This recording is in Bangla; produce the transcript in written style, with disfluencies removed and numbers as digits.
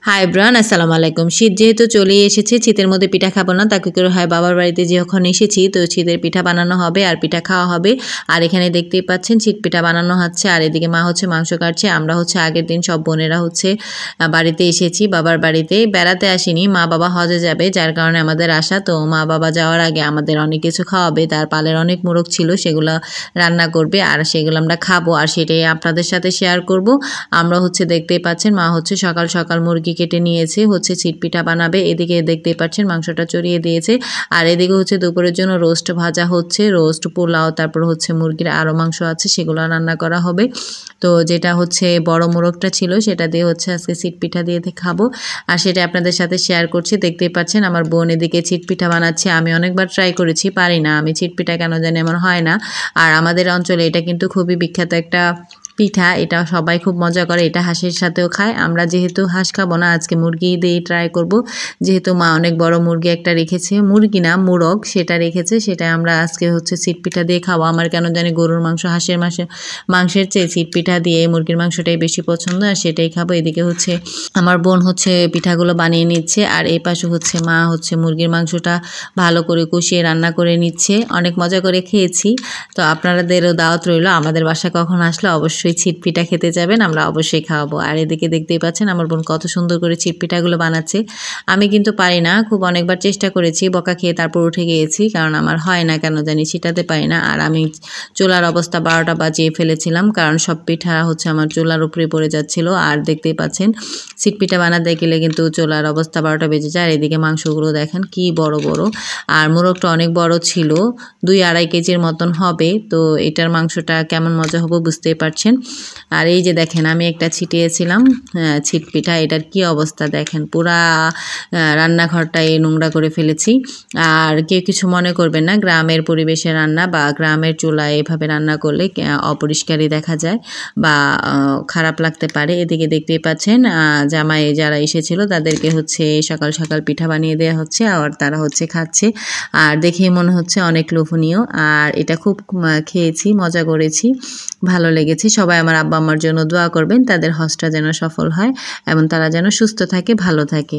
হাই ব্রান, আসসালামু আলাইকুম। শীত যেহেতু চলেই এসেছে, শীতের মধ্যে পিঠা খাবো না তা কি করে হয়। বাবার বাড়িতে যখন এসেছি তো শীতের পিঠা বানানো হবে আর পিঠা খাওয়া হবে। আর এখানে দেখতেই পাচ্ছেন শীত পিঠা বানানো হচ্ছে আর এদিকে মা হচ্ছে মাংস কাটছে। আমরা হচ্ছে আগের দিন সব বোনেরা হচ্ছে বাড়িতে এসেছি, বাবার বাড়িতে বেড়াতে আসিনি। মা বাবা হজে যাবে, যার কারণে আমাদের আসা। তো মা বাবা যাওয়ার আগে আমাদের অনেক কিছু খাওয়াবে, তার পালের অনেক মোরগ ছিল, সেগুলো রান্না করবে আর সেগুলো আমরা খাবো আর সেটাই আপনাদের সাথে শেয়ার করব। আমরা হচ্ছে দেখতেই পাচ্ছেন মা হচ্ছে সকাল সকাল মুরগি কেটে নিয়েছে, হচ্ছে চিটপিঠা বানাবে। এদিকে দেখতেই পাচ্ছেন মাংসটা চড়িয়ে দিয়েছে আর এদিকে হচ্ছে দুপুরের জন্য রোস্ট ভাজা হচ্ছে, রোস্ট পোলাও, তারপর হচ্ছে মুরগির আরও মাংস আছে সেগুলো রান্না করা হবে। তো যেটা হচ্ছে বড় মোরগটা ছিল সেটা দিয়ে হচ্ছে আজকে চিটপিঠা দিয়ে খাবো আর সেটা আপনাদের সাথে শেয়ার করছি। দেখতেই পাচ্ছেন আমার বোন এদিকে চিটপিঠা বানাচ্ছে। আমি অনেকবার ট্রাই করেছি, পারি না আমি চিটপিঠা, কেন জানি আমার হয় না। আর আমাদের অঞ্চলে এটা কিন্তু খুবই বিখ্যাত একটা পিঠা, এটা সবাই খুব মজা করে, এটা হাঁসের সাথেও খায়। আমরা যেহেতু হাঁস খাবো না, আজকে মুরগি দিয়ে ট্রাই করব। যেহেতু মা অনেক বড় মুরগি একটা রেখেছে, মুরগি না মোরগ সেটা রেখেছে, সেটা আমরা আজকে হচ্ছে চিটপিঠা দিয়ে খাবো। আমার কেন জানি গরুর মাংস, হাঁসের মাংসের চেয়ে চিটপিঠা দিয়ে মুরগির মাংসটাই বেশি পছন্দ আর সেটাই খাবো। এদিকে হচ্ছে আমার বোন হচ্ছে পিঠাগুলো বানিয়ে নিচ্ছে আর এই পাশে হচ্ছে মা হচ্ছে মুরগির মাংসটা ভালো করে কষিয়ে রান্না করে নিচ্ছে। অনেক মজা করে খেয়েছি। তো আপনাদেরও দাওয়াত রইল, আমাদের বাসায় কখন আসলে অবশ্যই চিটপিঠা খেতে যাবেন, আমরা অবশ্যই খাওয়াবো। আর এদিকে দেখতেই পাচ্ছেন আমার বোন কত সুন্দর করে চিটপিঠাগুলো বানাচ্ছে। আমি কিন্তু পারি না, খুব অনেকবার চেষ্টা করেছি, বকা খেয়ে তারপর উঠে গিয়েছি, কারণ আমার হয় না, কেন জানি ছিটাতে পারি না। আর আমি চুলার অবস্থা 12টা বাজিয়ে ফেলেছিলাম, কারণ সব পিঠা হচ্ছে আমার চুলার উপরে পড়ে যাচ্ছিল। আর দেখতেই পাচ্ছেন চিটপিঠা বানাতে গেলে কিন্তু চুলার অবস্থা 12টা বেজে যায়। আর এদিকে মাংসগুলো দেখেন কি বড় বড়, আর মোরগটা অনেক বড় ছিল, 2-2.5 কেজির মতন হবে। তো এটার মাংসটা কেমন মজা হবে বুঝতেই পারছেন। আর এই যে দেখেন আমি একটা ছিটিয়েছিলাম ছিটপিঠা, এটার কি অবস্থা দেখেন, পুরা রান্নাঘরটাই নোংরা করে ফেলেছি। আর কেউ কিছু মনে করবেন না, গ্রামের পরিবেশে রান্না বা গ্রামের চুলায় এভাবে রান্না করলে অপরিষ্কারই দেখা যায় বা খারাপ লাগতে পারে। এদিকে দেখতেই পাচ্ছেন জামাই যারা এসেছিল তাদেরকে হচ্ছে সকাল সকাল পিঠা বানিয়ে দেওয়া হচ্ছে আর তারা হচ্ছে খাচ্ছে। আর দেখেই মনে হচ্ছে অনেক লোভনীয়, আর এটা খুব খেয়েছি, মজা করেছি, ভালো লেগেছে। সবাই আমার আব্বা আম্মার জন্য দোয়া করবেন, তাদের হজটা যেন সফল হয় এবং তারা যেন সুস্থ থাকে, ভালো থাকে।